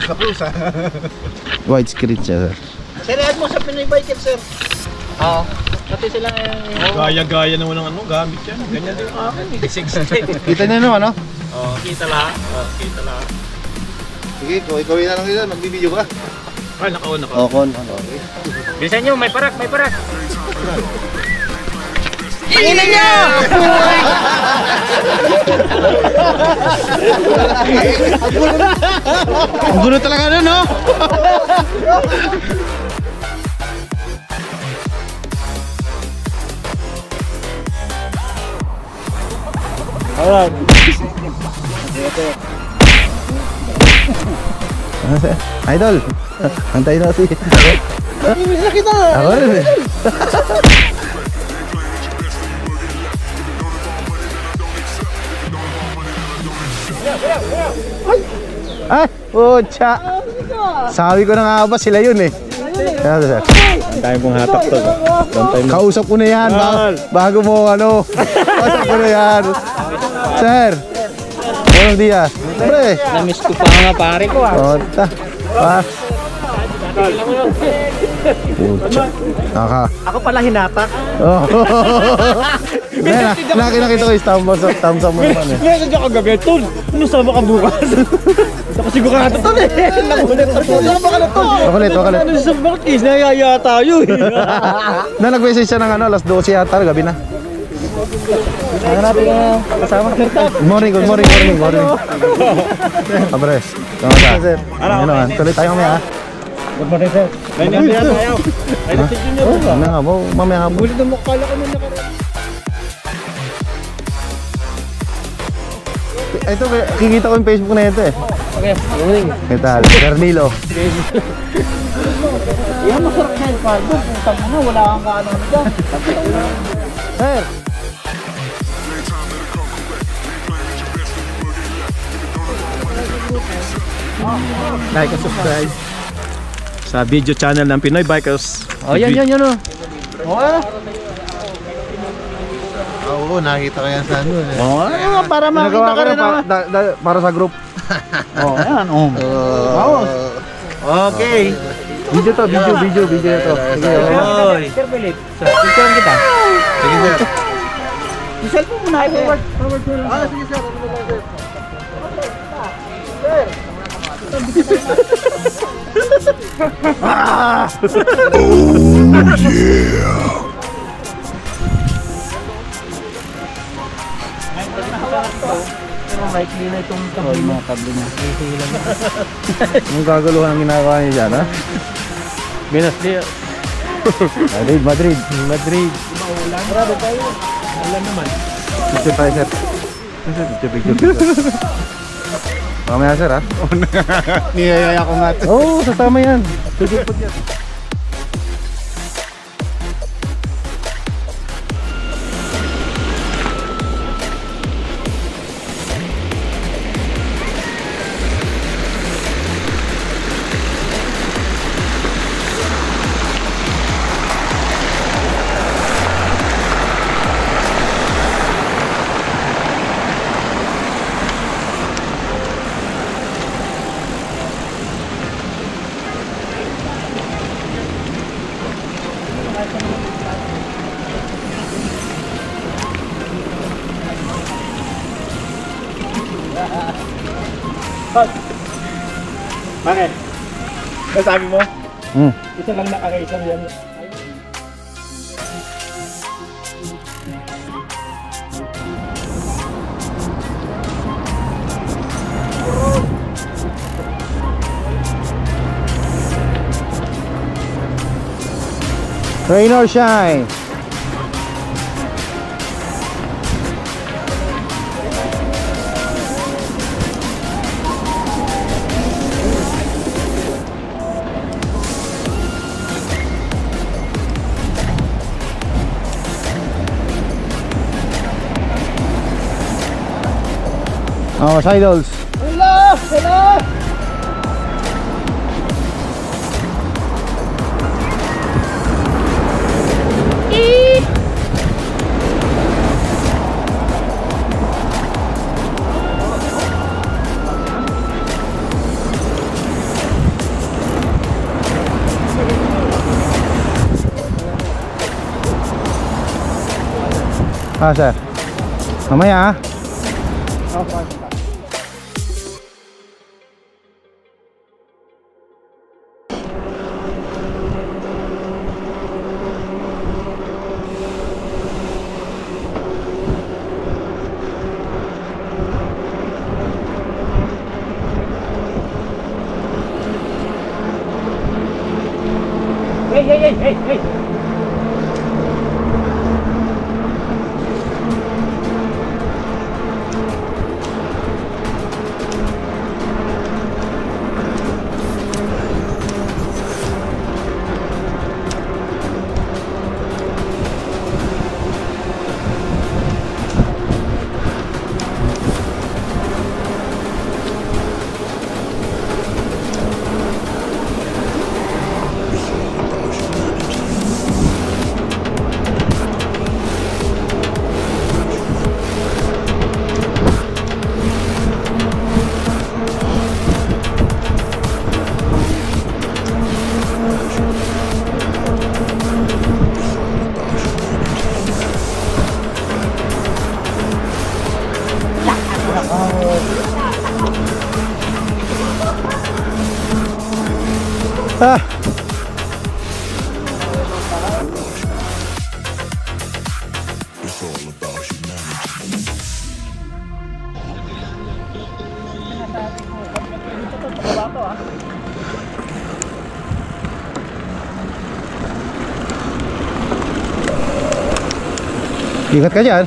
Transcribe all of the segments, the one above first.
Cruise na cruise ha. Widescreen siya, sir. Sir, add mo sa Pinoy Biker, sir. Oo. Pati sila Gaya-gaya naman ng ano, gamit yan. Ganyan din yung akin. 16. Kita niyo naman, no? Oo, kita lahat. Kita lahat. Sige, ikaw na lang dito. Magbibideo ka. Ay, naka-on. Kon. bilisan nyo, may parak. Tanginan nyo! Ang gulo talaga nun, no? Alright. Idol, antayin na kasi. Bisa kita. Ako rin eh. Ay, pucha. Sabi ko na nga ba sila yun eh. Ang dami pong hatak to. Kausap ko na yan bago mo ano. Kausap ko na yan. Sir, buenos días. Pre, Namiss ko pa mga pare ko ah. Ota. Pucha. Ako pala hinatak. Oh. Nakita ko yung thumbs up mo naman eh. Ngayon ka kagabi, tol. Ano sama ka bukas? Ako sigurado tol eh. Nakulit ako. Sama ka na tol. Wakalit. Ano sa bakit is nayaya tayo eh. Nag-message siya ng ano, alas 12 yata, gabi na. Ano natin kasama? Good morning. Abre, kamusta? Sir. Ano naman, tuloy tayo mamaya ha. Good morning sir. Ayun na tayo. Ay natigyan niyo. Ano nga mo, mamaya nga. Bulit mo kala ko nung nakaraan. Ito, kikita ko yung Facebook na ito eh. Okay, good morning. Ito, Bernilo. Yan masarap na yung cargo. Puntang mo na, wala kang kaano dyan. Sir! Like and subscribe sa video channel ng Pinoy Bikers. Oh, yan oh. Oo, nakita ko yan sa ano eh. Oh, para makita ka rin naman. Para sa group. Oh, yan oh. Okay. Video to, video ito. Sige, Oy. Sir Philip, picture kita. sige sir. Yung cellphone mo na, forward to lang. Sige sir, ano lang sir. Pero likely na itong tablo mo. Tablo niya. Anong gaguluhan ang ginagawa niya dyan, ha? Binasli. Madrid. Marami tayo. Ulan naman. Picture tayo, sir. Picture. Mamaya, sir, ha? Niyayaya ko nga ito. Oo, sasama yan. Tutupod yan. Bakit? Sabi mo? Isa lang nakakaisang yan. Rain or shine. Oh, idols. Hello! Sir. Mamaya Hey! ingat ka dyan.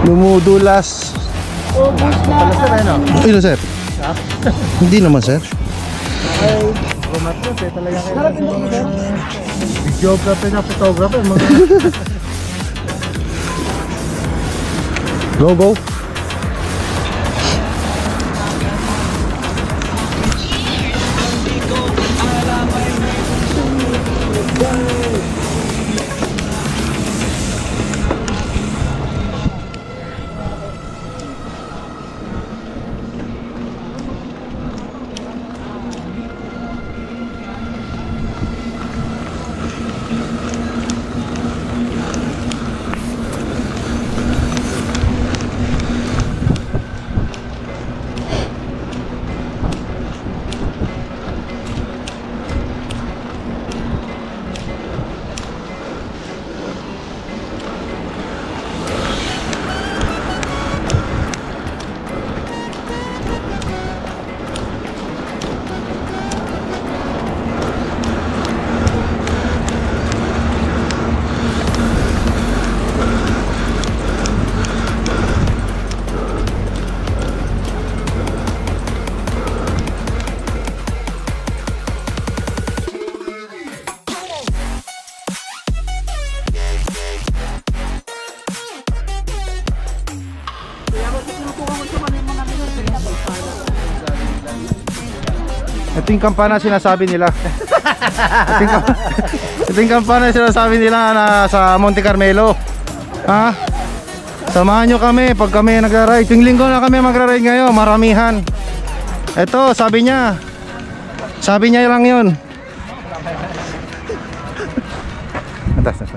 Dumudulas. Ilo sir? Hindi naman sir. Videographer na photographer. Go, go. Ito yung kampana sinasabi nila. Ito yung kampana sinasabi nila na sa Monte Carmelo. Ha? Samahan nyo kami pag kami nagra-ride. Ting linggo na kami magra-ride ngayon, maramihan. Ito, sabi niya. Sabi niya lang yun. Atas.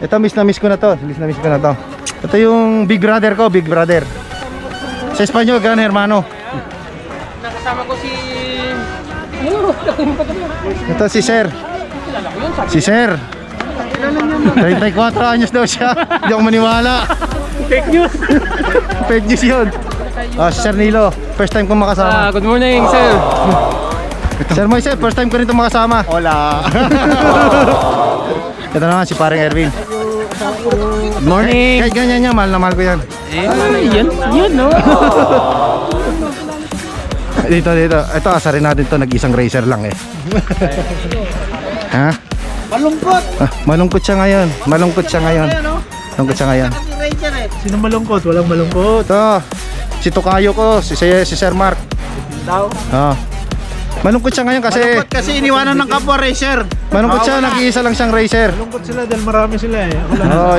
Ito, miss na miss ko na to. Ito yung big brother ko, big brother. Sa Espanyol, Gran Hermano. Nakasama ko si... Ito si Sir. Si Sir. 34 anyos daw siya. Hindi ako maniwala. Fake news. Fake news yun. Si Sir Nilo. First time kong makasama. Good morning, sir. Sir Moises, first time ko rin ito makasama. Hola. Ito naman si paring Erwin. Good morning. Kahit ganyan yan, mahal na mahal ko yan. Yun no. Dito. Ito, asarin natin to. Nag-isang racer lang eh. Ha? Malungkot. Malungkot siya ngayon. Malungkot siya ngayon. Sino malungkot? Walang malungkot. Ito, si Tokayo ko, si Sir Mark. Daw. Oh. Malungkot siya ngayon kasi Malungkot kasi iniwanan ng kapwa racer. malungkot siya, nag-iisa lang siyang racer. Malungkot sila dahil marami sila eh. Ako lang. Oh,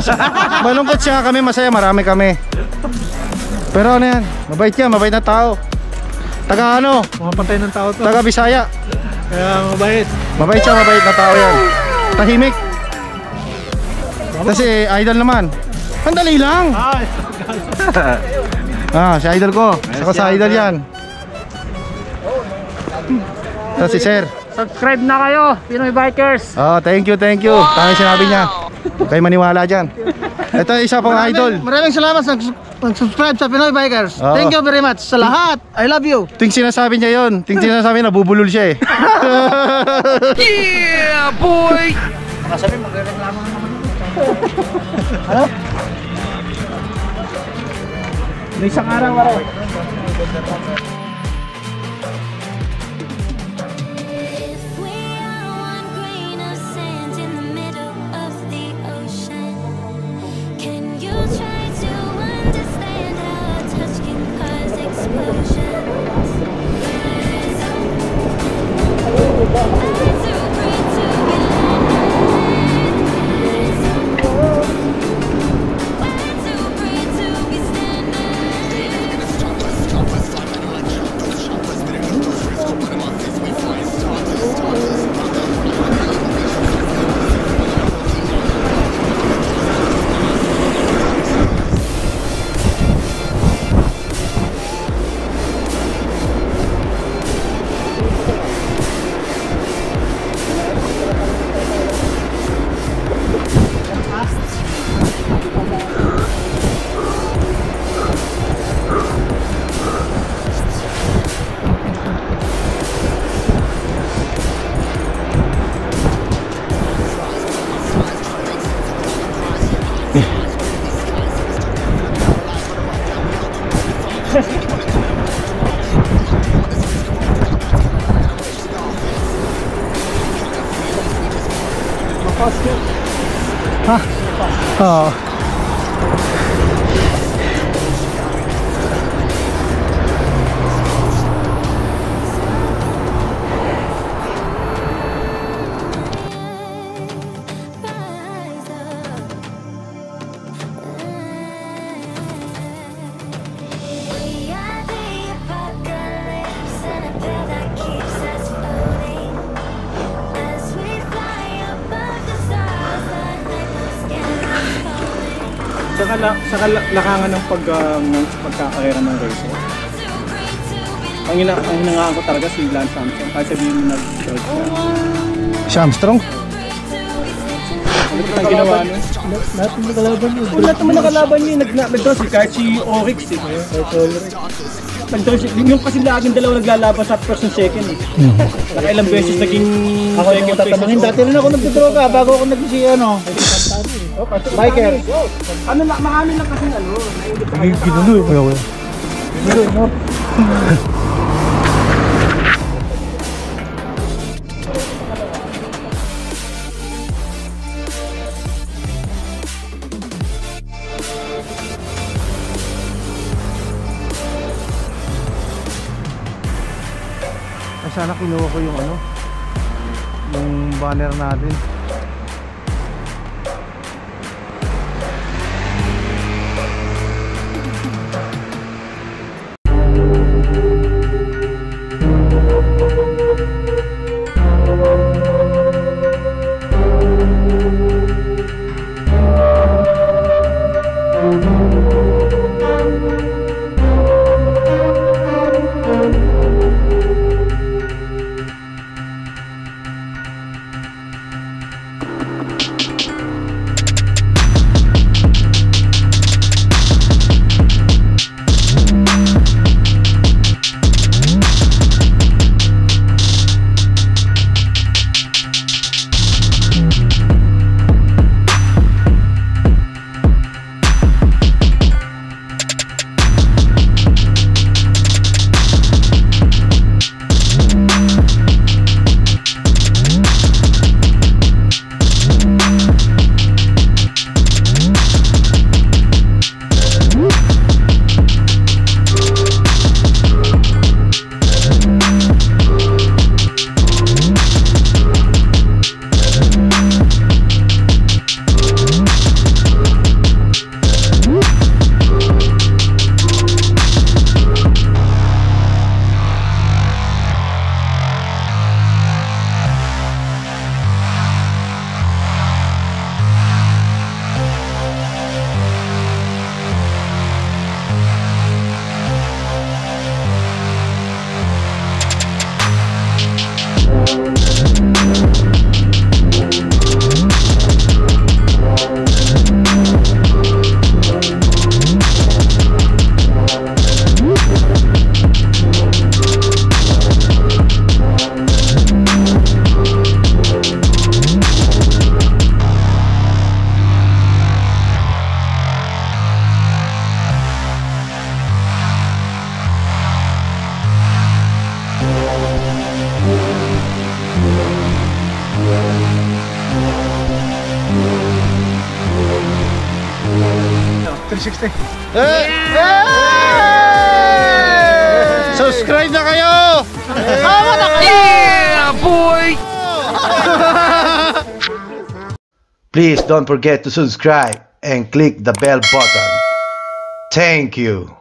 malungkot siya, kami masaya, marami kami. Pero ano yan, mabait na tao. Taga ano, Mga pantay ng tao to. taga Bisaya. Kaya mabait. Mabait siya, mabait na tao yan. Tahimik. Kasi idol naman. Ang dali lang. Ay. Si idol ko. Saka sa idol yan. Ito si Sir. Subscribe na kayo, Pinoy Bikers. Thank you. Tanging sinabi niya. Huwag kayo maniwala dyan. Ito isa pang idol. Maraming salamat sa pag-subscribe sa Pinoy Bikers. Oo. Thank you very much sa lahat. I love you. Ting sinasabi niya yun. Ting sinasabi na bubulol siya eh. Yeah, boy. May isang araw. If we are one grain of sand in the middle of the ocean, can you try to understand how a touch can cause explosions? I'm too great to be I'm too great to be standing. Oo. Rise up. We are the apocalypse and a pill that keeps us floating. As we fly above the stars, the night skin is falling. Saka lakangan ng pagkakaira ng racer. Too great to be Ang hinangaan ko talaga si Lance Armstrong. Kahit sabihin mo nag-drive siya. Si Armstrong? Ano ang ginawa nun? Lahat ng nakalaban niya. Lahat naman nakalaban niya. Nag-drive si kahit si Oryx eh. Nag-drive si... Yung kasi laging dalawa naglalaban sa first and second eh. Nakailang beses naging Ako yung second tatamangin. place. Dati rin ako nagdodroga bago ako nag-si ano. Biker. Ano lang, marami lang kasi ano. Ginulo eh. Sana kinuha ko yung ano, yung banner natin. 360. Subscribe na kayo! Please don't forget to subscribe and click the bell button. Thank you.